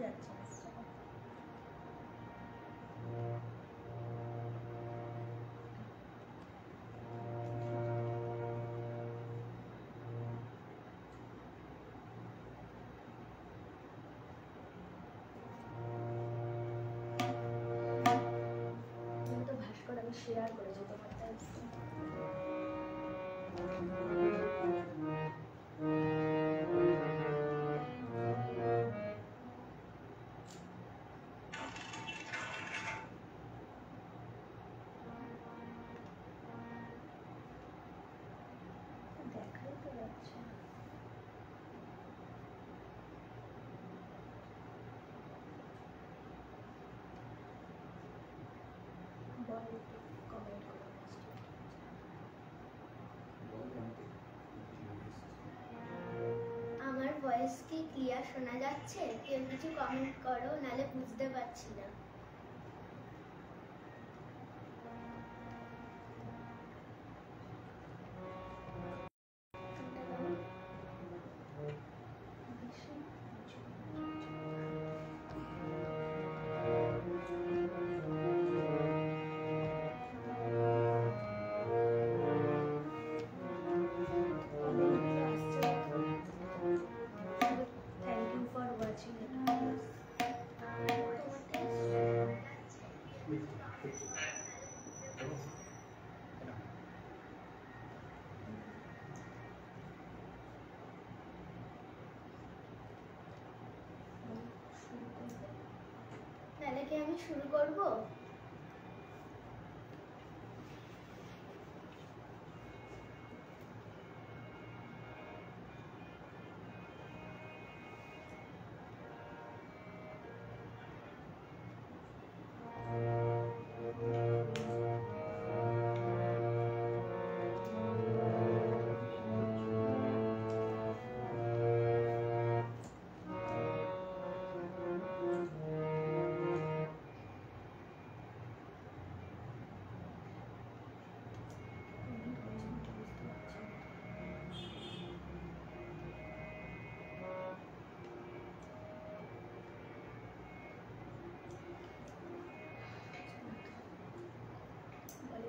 আচ্ছা তো ভাস্কর আমি শেয়ার করেছি তোমার তাই দেখাই তো যাচ্ছে না। বল একটু কমেন্ট করো আমার ভয়েস কি ক্লিয়ার শোনা যাচ্ছে? কেউ কিছু কমেন্ট করো, নালে বুঝতে পারছি না। Thank you for watching. নালে কি আমি শুরু করবো?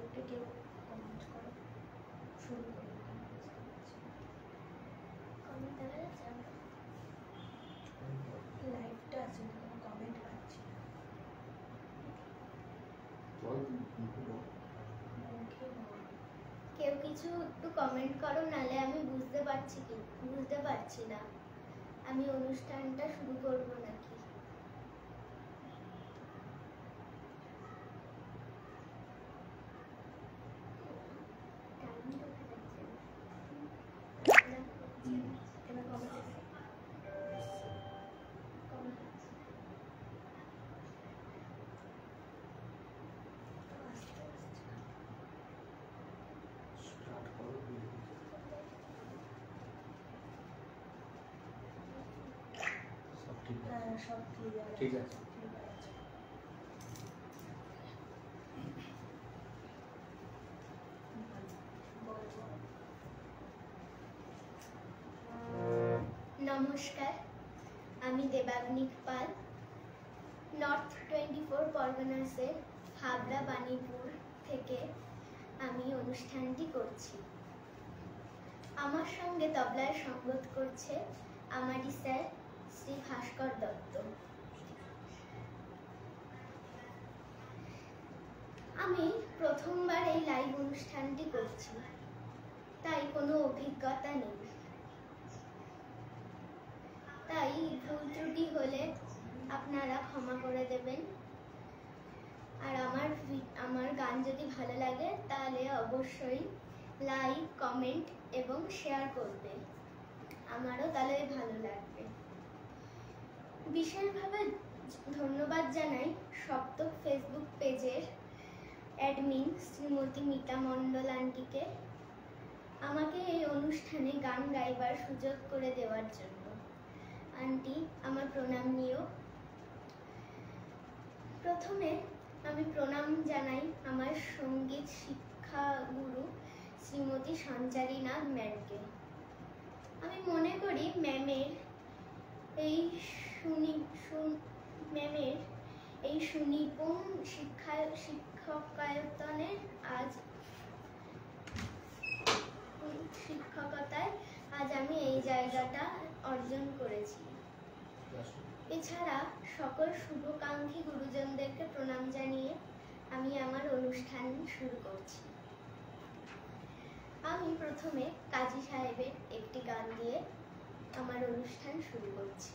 একটু কেউ কমেন্ট করো, শুরু করো। কমেন্ট দেখা যাচ্ছে? লাইভটা আছে, কোনো কমেন্ট পাচ্ছি না। কেউ কিছু একটু কমেন্ট করো, নালে আমি বুঝতে পারছি না আমি অনুষ্ঠানটা শুরু করবো নাকি। এবার কমেন্ট সব ক্লিয়ার। ঠিক আছে। নমস্কার, আমি দেবাগ্নিক পাল, নর্থ 24 পরগনাসের হাবড়া বাণীপুর থেকে আমি অনুষ্ঠানটি করছি। আমার সঙ্গে তবলায় সঙ্গত করছে আমারই স্যার শ্রী ভাস্কর দত্ত। আমি প্রথমবার এই লাইভ অনুষ্ঠানটি করছি, তাই কোনো অভিজ্ঞতা নেই। তাই ভুল ত্রুটি হলে আপনারা ক্ষমা করে দেবেন। আর আমার গান যদি ভালো লাগে তাহলে অবশ্যই লাইক, কমেন্ট এবং শেয়ার করবে, আমারও তাহলে ভালো লাগবে। বিশেষভাবে ধন্যবাদ জানাই সপ্তক ফেসবুক পেজের অ্যাডমিন শ্রীমতী মিতা মণ্ডল আন্টিকে আমাকে এই অনুষ্ঠানে গান গাইবার সুযোগ করে দেওয়ার জন্য। আন্টি, আমার প্রণাম নিও। প্রথমে আমি প্রণাম জানাই আমার সঙ্গীত শিক্ষা গুরু শ্রীমতী সঞ্চারী নাগ ম্যামকে। আমি মনে করি ম্যামের এই ম্যামের এই সুনিপুণ শিক্ষকায়তনের শিক্ষকতায় আজ আমি এই জায়গাটা অর্জন করেছি। এছাড়া সকল শুভাকাঙ্ক্ষী গুরুজনদেরকে প্রণাম জানিয়ে আমি আমার অনুষ্ঠান শুরু করছি। আমি প্রথমে কাজী সাহেবের একটি গান দিয়ে আমার অনুষ্ঠান শুরু করছি।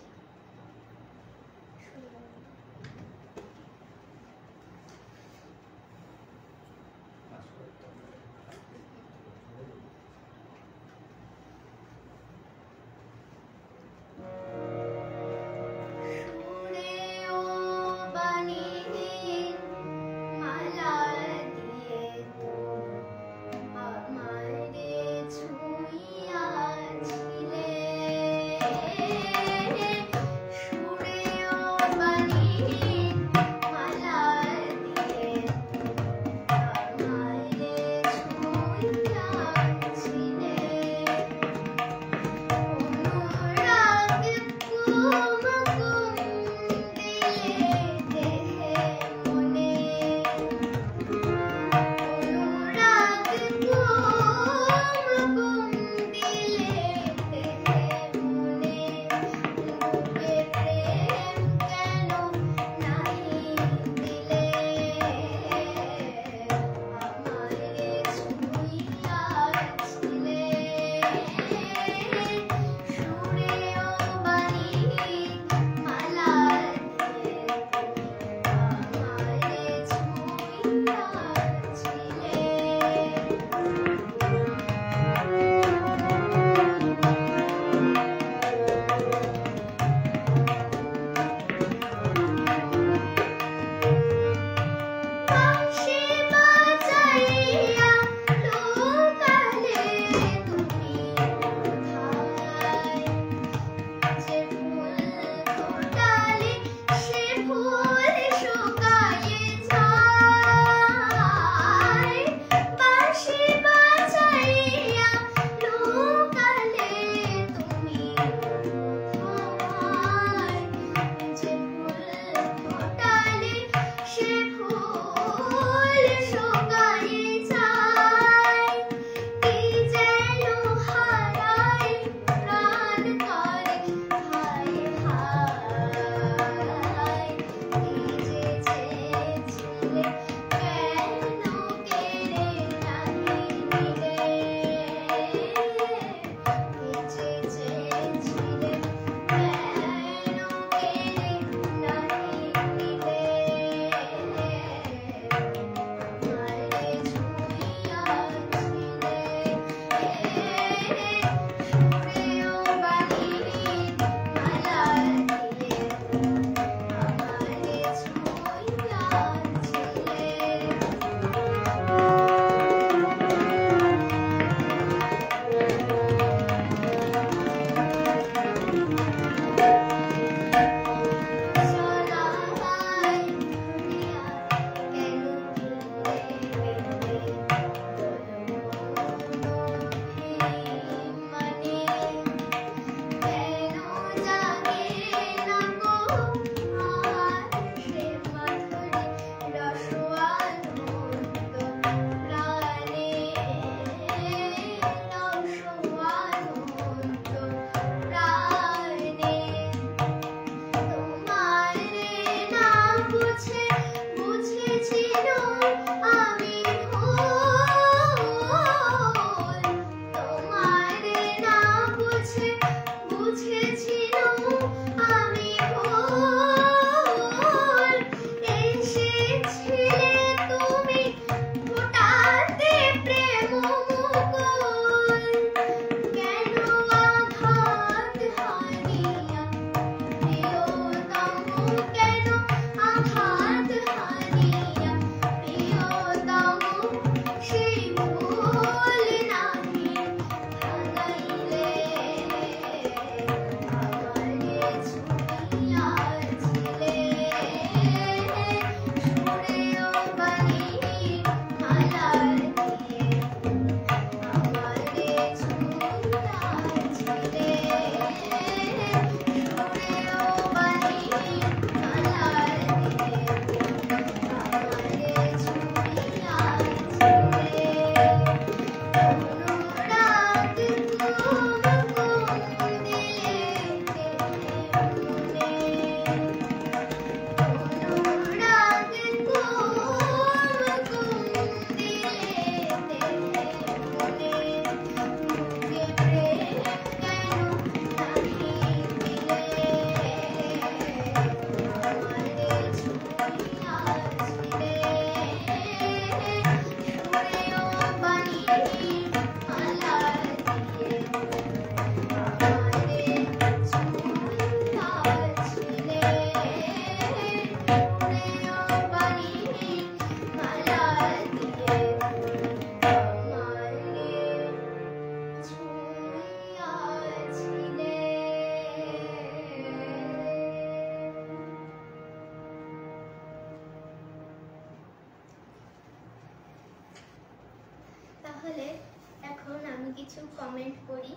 আমি কিছু কমেন্ট করি।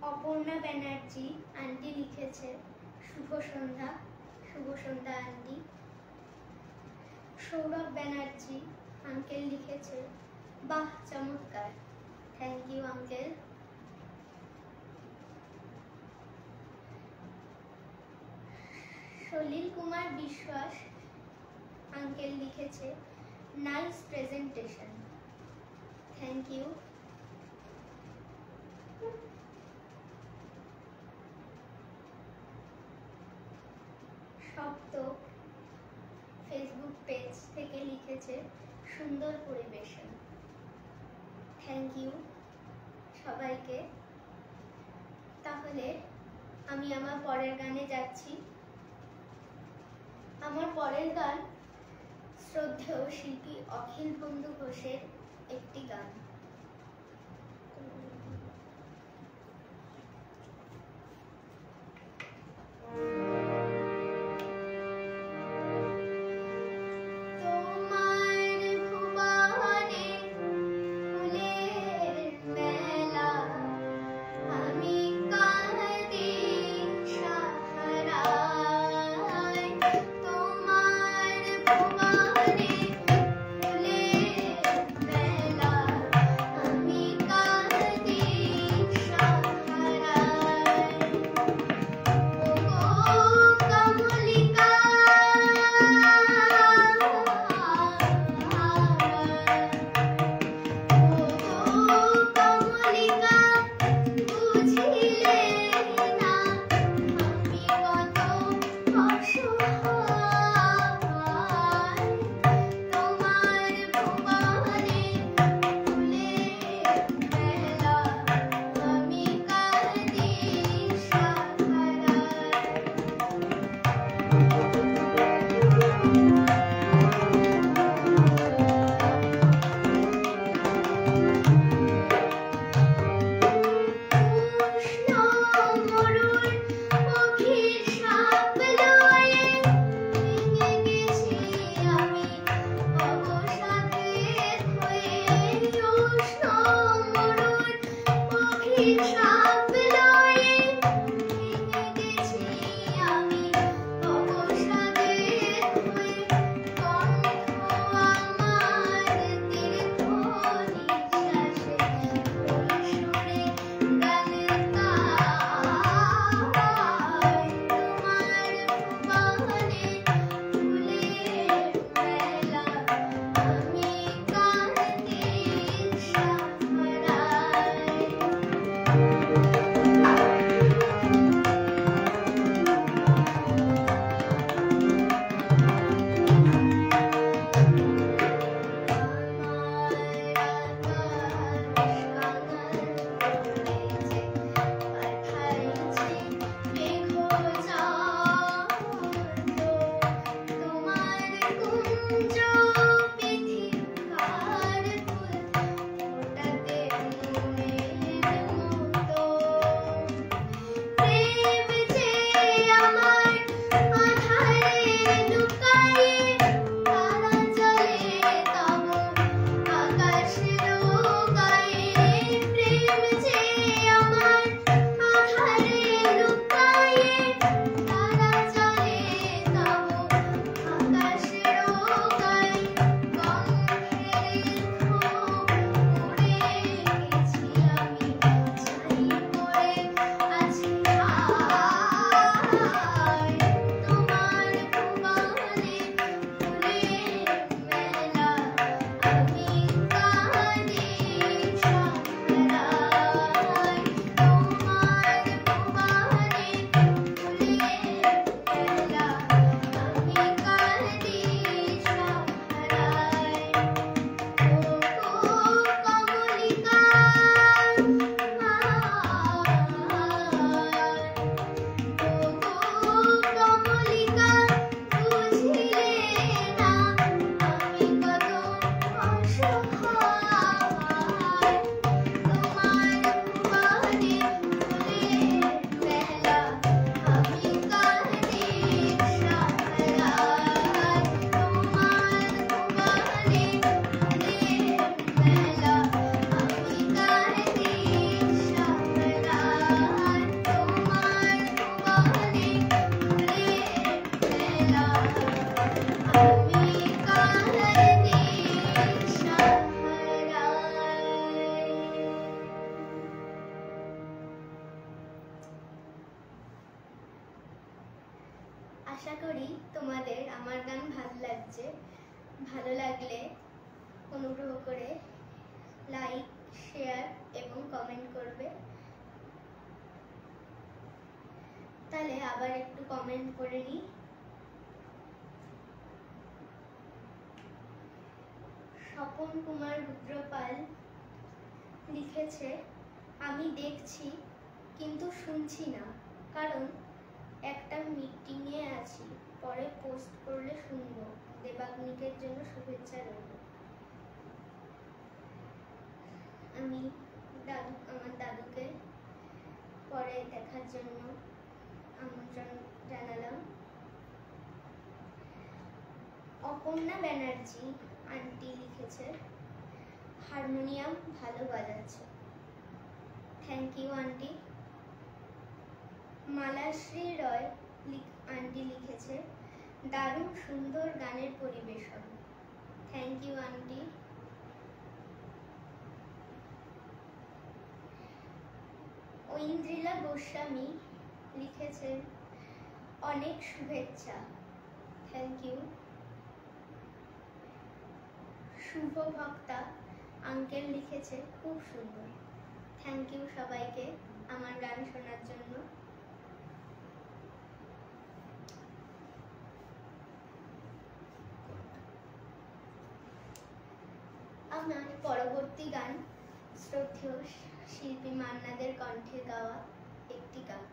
অপর্ণা ব্যানার্জি আন্টি লিখেছে শুভ সন্ধ্যা। শুভ সন্ধ্যা আন্টি। সৌরভ ব্যানার্জি আঙ্কেল লিখেছে বাহ চমৎকার। Thank you uncle. Salil Kumar Biswas uncle লিখেছে nice presentation. Thank you. Sapta Facebook page থেকে লিখেছে সুন্দর পরিবেশন। থ্যাংক ইউ সবাইকে। তাহলে আমি আমার পরের গানে যাচ্ছি। আমার পরের গান শ্রদ্ধেয় শিল্পী অখিল বন্ধু ঘোষের একটি গান। তোমার আশা করি তোমাদের আমার গান ভালো লাগছে। ভালো লাগলে অনুগ্রহ করে লাইক, শেয়ার এবং কমেন্ট করবে। তাহলে আবার একটু কমেন্ট করে নিই। স্বপন কুমার রুদ্রপাল লিখেছে, আমি দেখছি কিন্তু শুনছি না, কারণ একটা মিটিংয়ে আছি, পরে পোস্ট করলে শুনবো। দেবাগ্নিকের জন্য শুভেচ্ছা রইল। আমি আমার দাদুকে পরে দেখার জন্য আমন্ত্রণ জানালাম। অপর্ণা ব্যানার্জি আন্টি লিখেছে, হারমোনিয়াম ভালো বাজাচ্ছে। Thank you aunty. Malashree Roy aunty লিখেছে, দারুণ সুন্দর গানের পরিবেশন। Thank you aunty. Aindrila Goswami লিখেছেন, অনেক শুভেচ্ছা। Thank you. Shubha Bhakta uncle লিখেছে, খুব সুন্দর। থ্যাংক ইউ সবাইকে আমার গান শোনার জন্য। আমার পরবর্তী গান শ্রদ্ধেয় শিল্পী মান্নাদের কণ্ঠে গাওয়া একটি গান।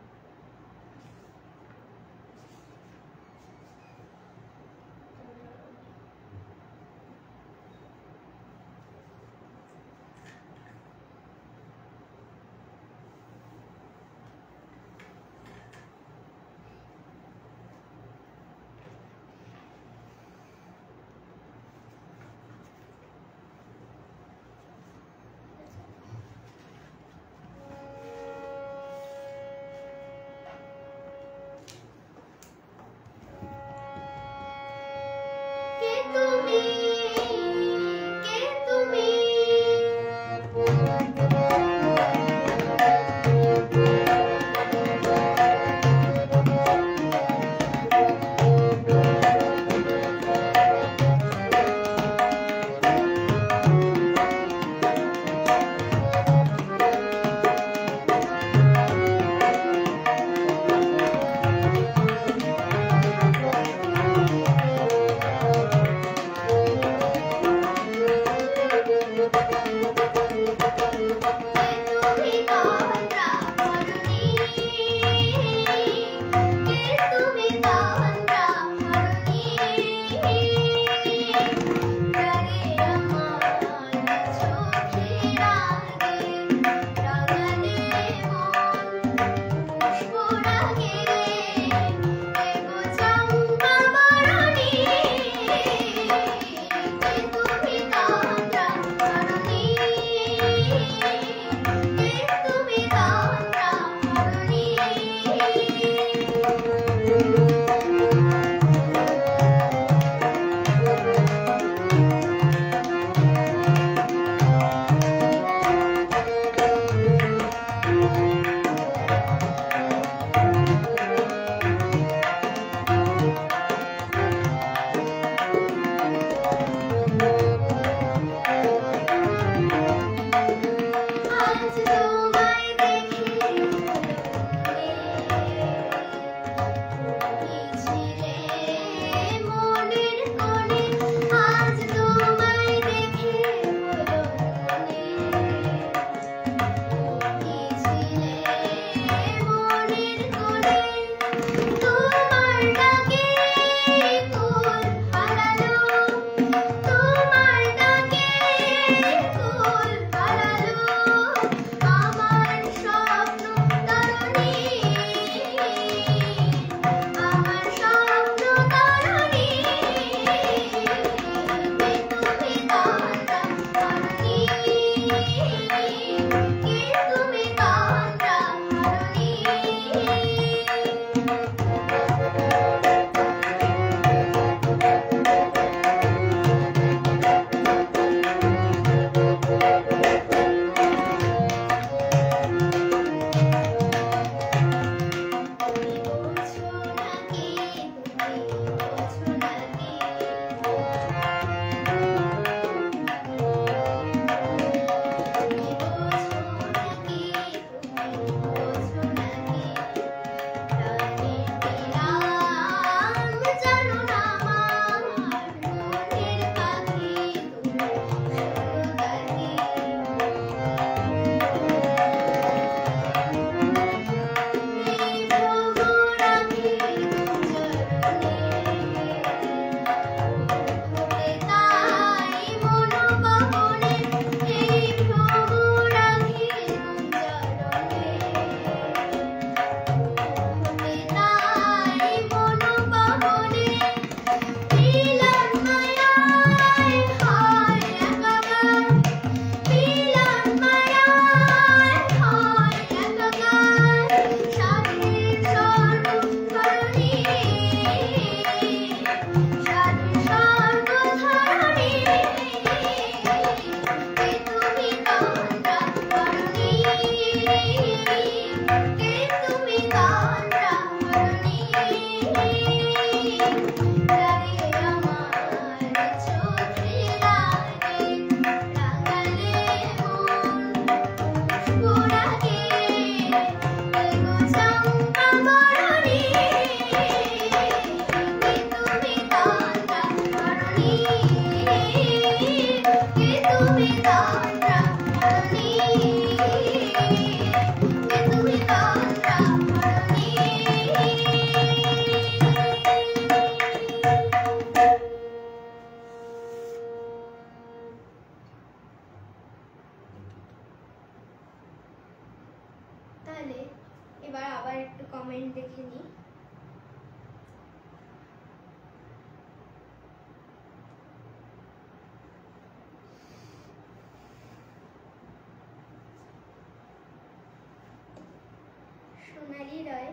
সোনালী রয়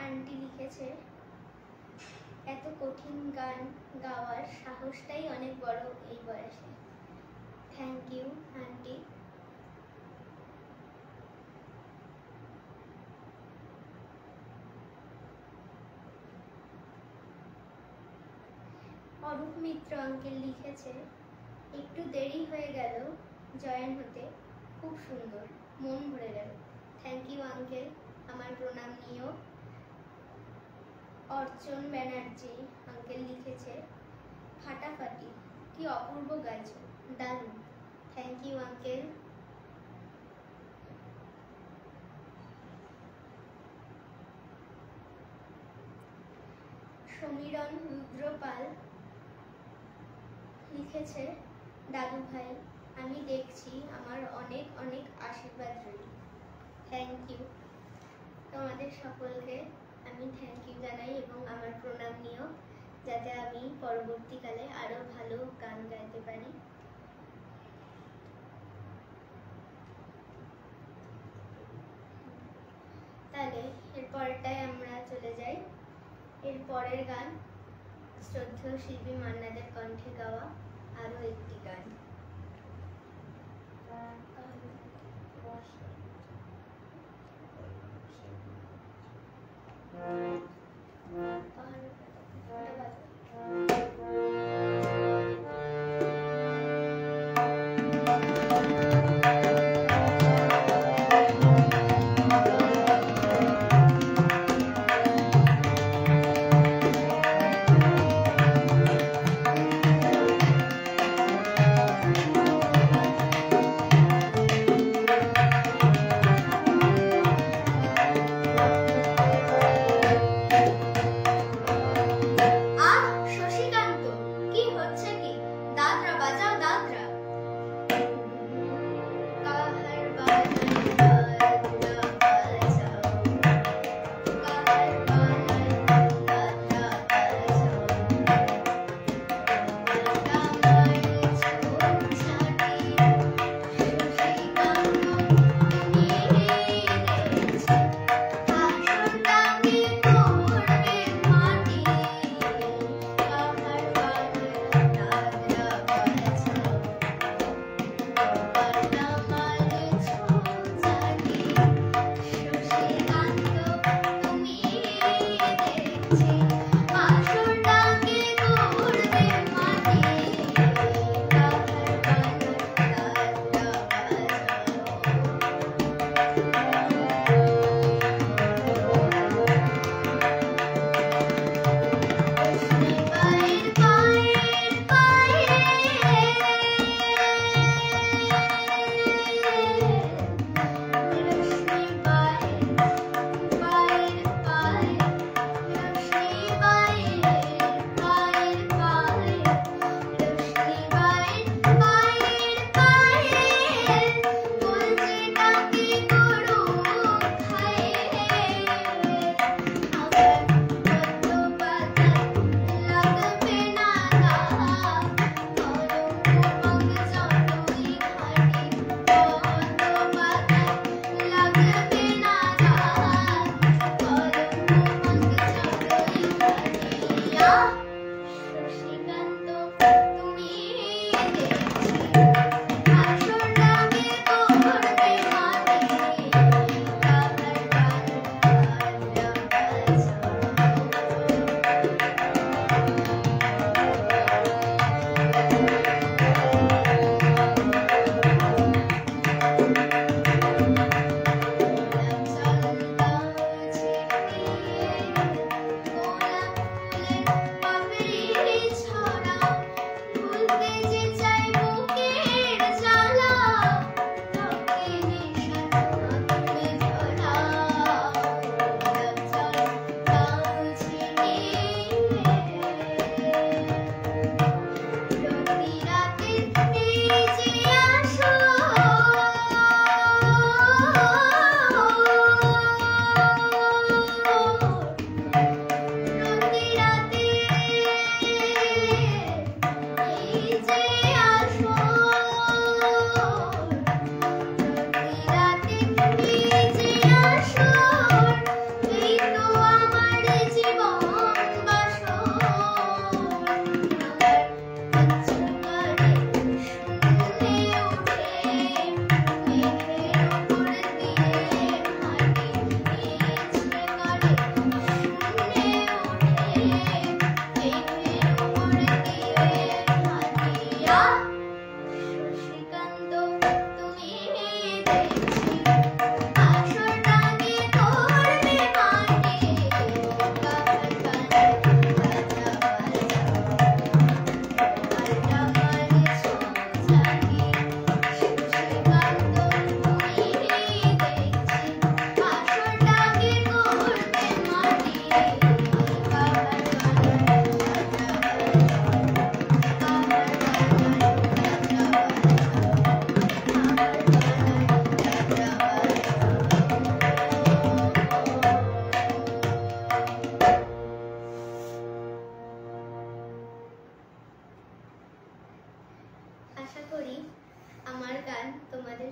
আন্টি লিখেছে, এত কঠিন গান গাওয়ার সাহসটাই অনেক বড় এই বয়সে। Thank you aunty. Arup Mitra uncle লিখেছে, একটু দেরি হয়ে গেল জয়েন হতে, খুব সুন্দর, মন ভরে গেল। থ্যাংক ইউ আঙ্কেল, আমার প্রণাম নিও। অর্চন ব্যানার্জি আঙ্কেল লিখেছে, ফাটাফাটি, কি অপূর্ব গাইছো, দারুণ। Thank you uncle. Samiran Rudrapal লিখেছে, দাদু ভাই আমি দেখছি, আমার অনেক অনেক আশীর্বাদ রইল। Thank you. তোমাদের সকলকে আমি থ্যাংক ইউ জানাই এবং আমার প্রণাম নিও, যাতে আমি পরবর্তীকালে আরো ভালো গান গাইতে পারি। তাহলে এর পরেরটায় আমরা চলে যাই। এর পরের গান শ্রদ্ধেয় শিল্পী মান্নাদের কণ্ঠে গাওয়া আরো একটি গান।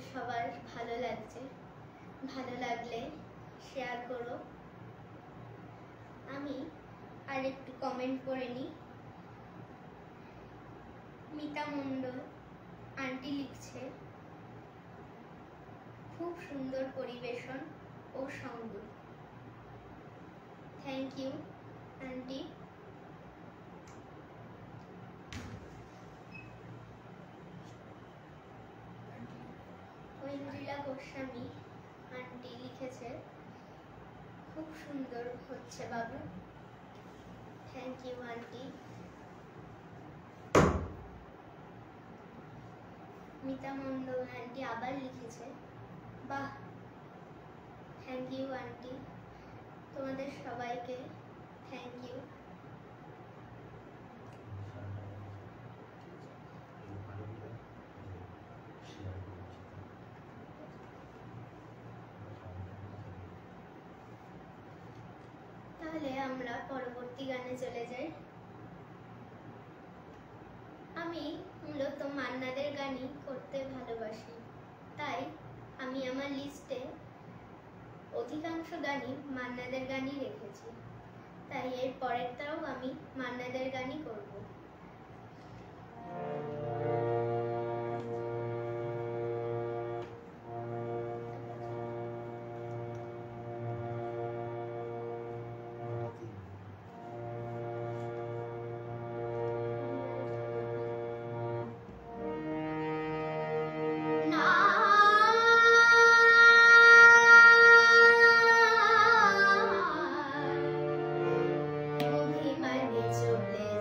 তোমাদের সবার ভালো লাগছে, ভালো লাগলে শেয়ার করো। আমি আর একটু কমেন্ট করে নিই। মিতা মণ্ডল আন্টি লিখছে, খুব সুন্দর পরিবেশন ও সঙ্গ। Thank you aunty. Aindrila Goswami aunty লিখেছে, খুব সুন্দর হচ্ছে বাবু। Thank you aunty. Mita Mondal aunty আবার লিখেছে, বাহ। থ্যাংক ইউ আন্টি, তোমাদের সবাইকে থ্যাংক ইউ। তাহলে আমরা পরবর্তী গানে চলে যাই। আমি মূলত মান্নাদের গানই করতে ভালোবাসি, তাই আমি আমার লিস্টে অধিকাংশ গানই মান্নাদের গানই রেখেছি। তাই এর পরেরটাও আমি মান্নাদের গানই করব।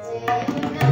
চলে যেও না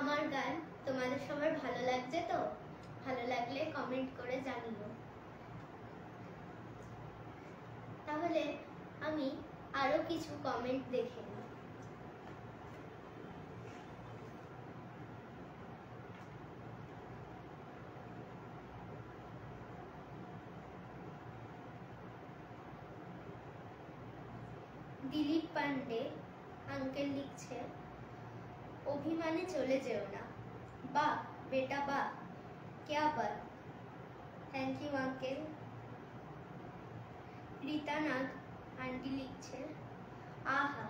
আমার গান তোমাদের সবার ভালো লাগছে তো? ভালো লাগলে কমেন্ট করে জানিও। তাহলে আমি আরো কিছু কমেন্ট দেখে নিই। দিলীপ পান্ডে আঙ্কেল লিখছে, অভিমানে চলে যেও না, বাহ বেটা বাহ, क्या बात, thank you uncle. Rita Nag aunty লিখছে, আহা।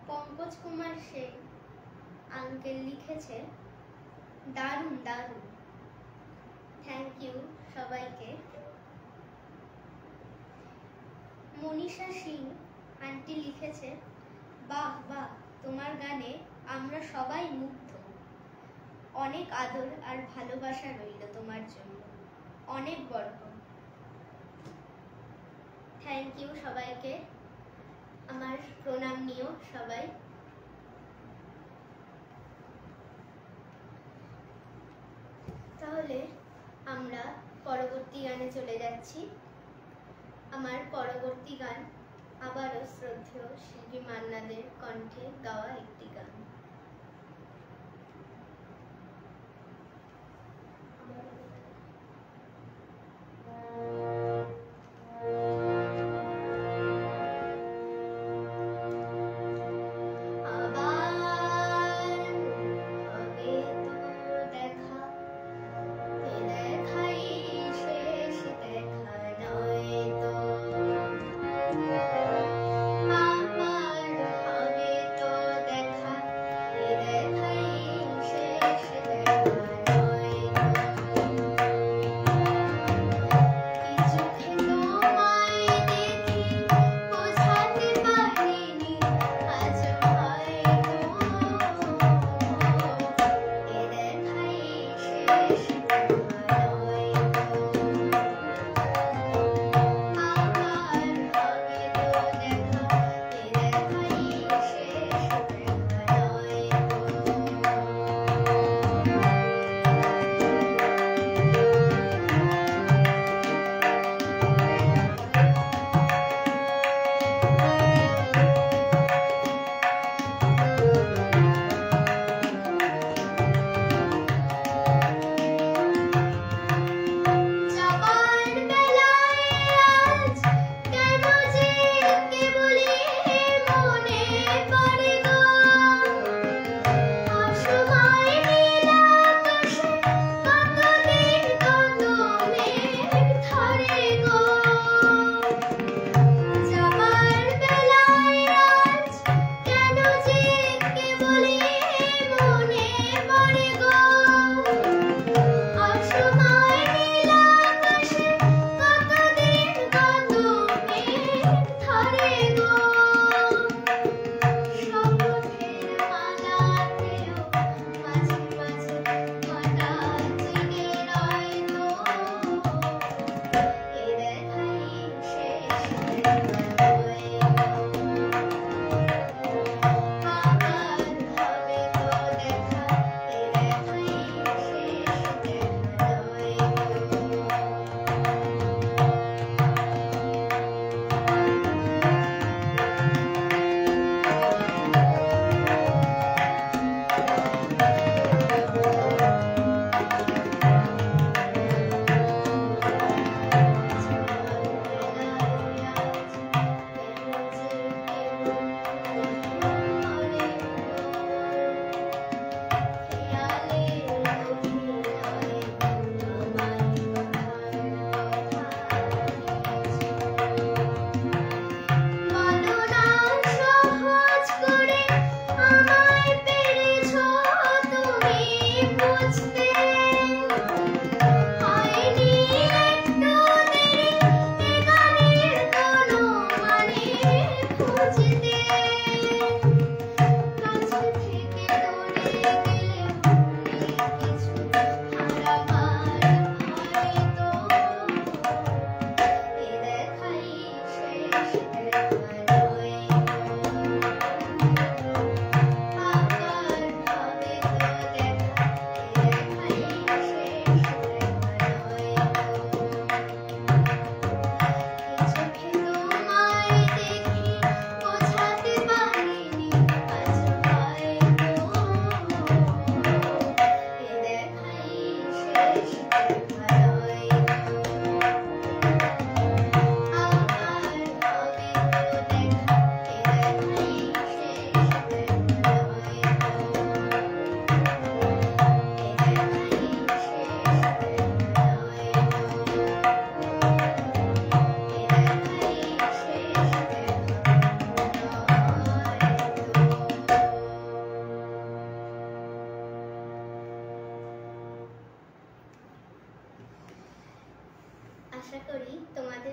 পঙ্কজ কুমার সেন আঙ্কেল লিখেছে, দারুণ দারুণ, থ্যাংক ইউ সবাইকে। মনীষা সিং আন্টি লিখেছে, বাহ বাহ, তোমার গানে আমরা সবাই মুগ্ধ, অনেক আদর আর ভালোবাসা রইল তোমার জন্য, অনেক বরকত। থ্যাংক ইউ সবাইকে, আমার প্রণাম নিও সবাই। তাহলে আমরা পরবর্তী গানে চলে যাচ্ছি। আমার পরবর্তী গান আবারও শ্রদ্ধেয় শিল্পী মান্না দের কণ্ঠে গাওয়া একটি গান।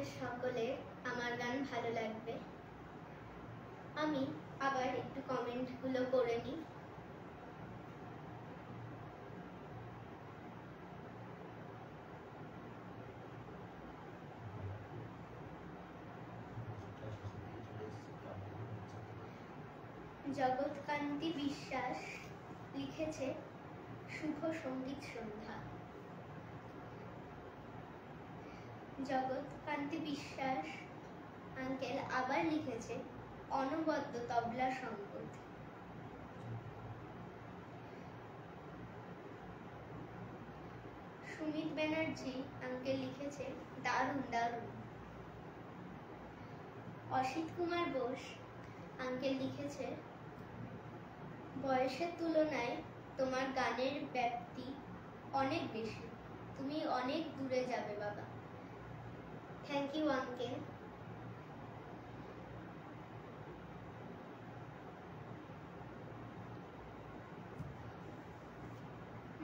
তোমাদের সকলের আমার গান ভালো লাগবে। আমি আবার একটু কমেন্টগুলো করে নিই। জগৎকান্তি বিশ্বাস লিখেছে শুভ সঙ্গীত সন্ধ্যা। জগৎকান্তি বিশ্বাস আঙ্কেল আবার লিখেছে অনবদ্য তবলা সংগীত। সুমিত ব্যানার্জি আঙ্কেল লিখেছে দারুণ দারুণ। অসিত কুমার বোস আঙ্কেল লিখেছে বয়সের তুলনায় তোমার গানের ব্যাপ্তি অনেক বেশি, তুমি অনেক দূরে যাবে বাবা। Thank you uncle.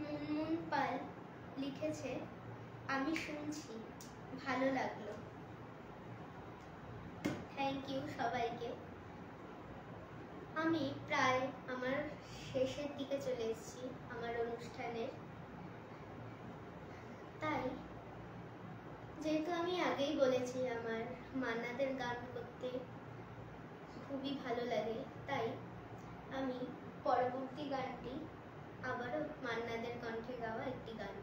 Munmun Pal লিখেছে আমি শুনছি, ভালো লাগলো। থ্যাংক ইউ সবাইকে। আমি প্রায় আমার শেষের দিকে চলে এসেছি আমার অনুষ্ঠানের। তাই যেহেতু আমি আগেই বলেছি আমার মান্নাদের গান করতে খুবই ভালো লাগে, তাই আমি পরবর্তী গানটি আবারও মান্নাদের কণ্ঠে গাওয়া একটি গান।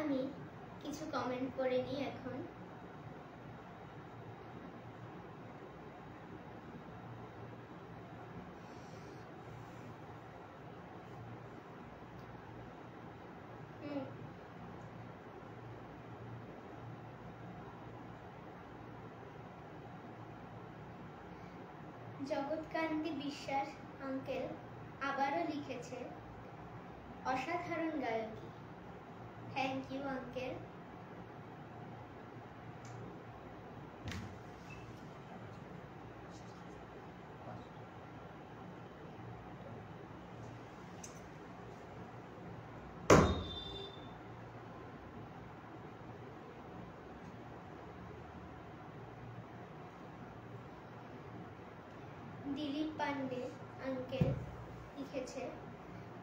আমি কিছু কমেন্ট করে নিই এখন। জগৎকান্তি বিশ্বাস আঙ্কেল আবারও লিখেছে, অসাধারণ গায়কী। Thank you uncle. Dilip Pandey uncle লিখেছে,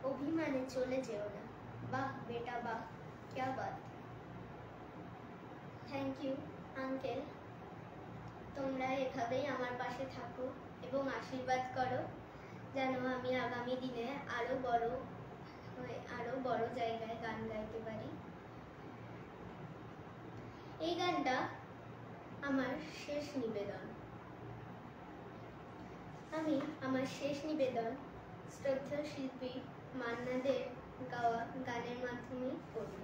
অভিমানে চলে যেও না। বাহ বেটা বাহ, ক্যা বাত। Thank you uncle. তোমরা এভাবেই আমার পাশে থাকো এবং আশীর্বাদ করো যেন আমি আগামী দিনে আরো বড় জায়গায় গান গাইতে পারি। এই গানটা আমার শেষ নিবেদন। আমি আমার শেষ নিবেদন শ্রদ্ধেয় শিল্পী মান্না দের গাওয়া গানের মাধ্যমে করব।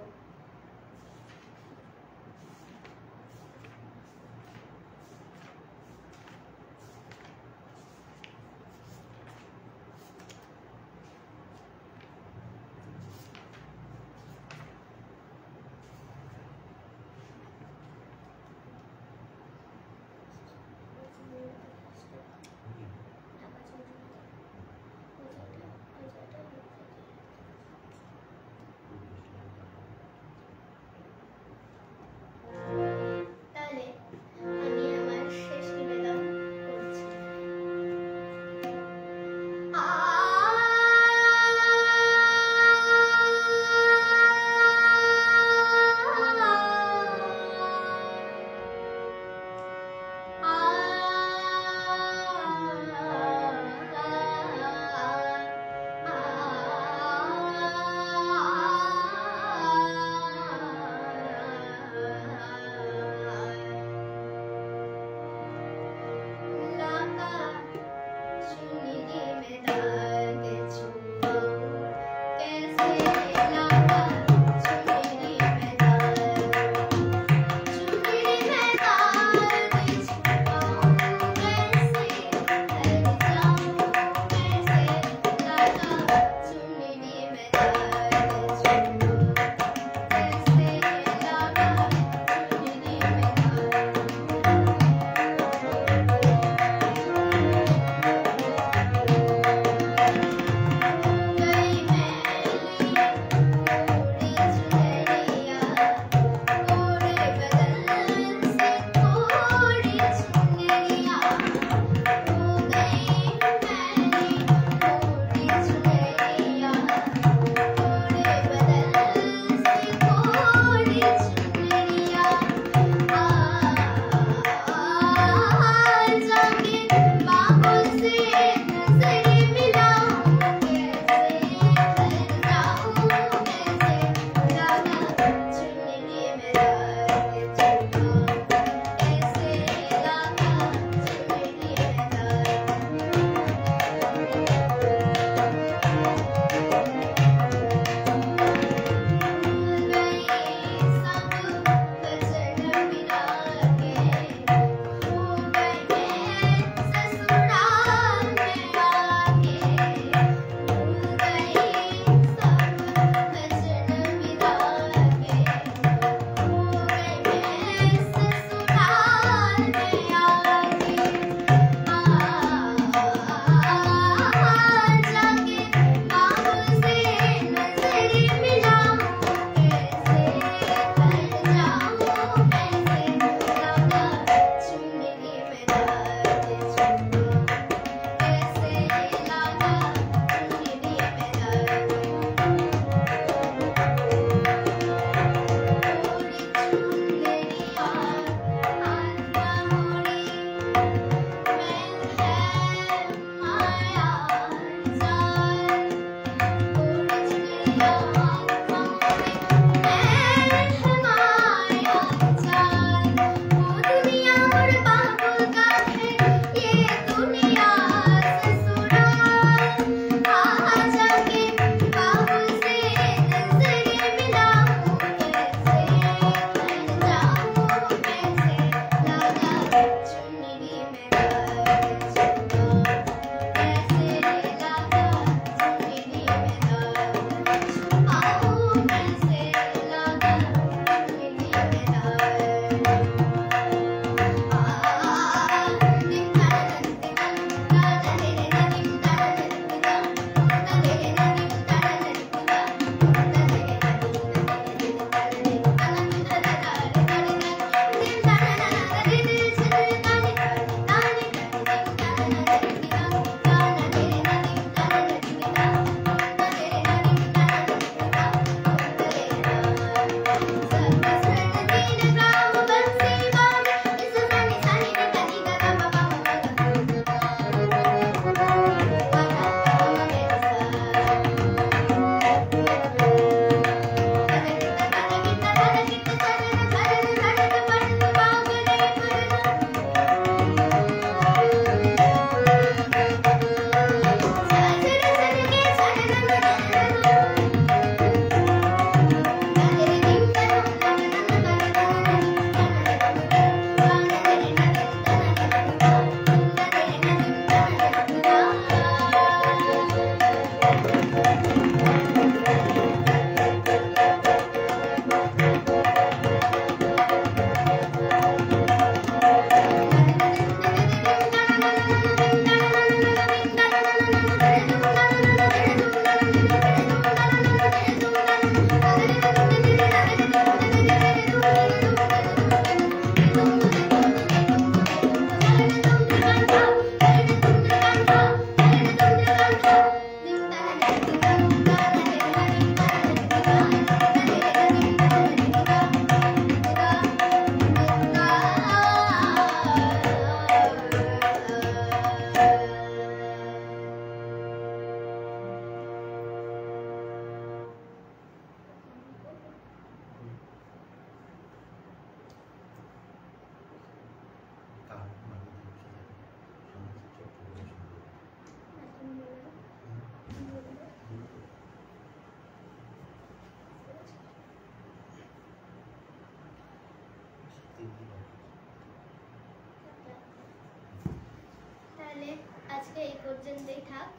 তাহলে আজকে এই পর্যন্তই থাক।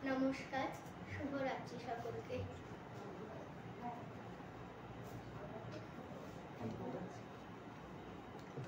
নমস্কার, শুভরাত্রি সকলকে। কত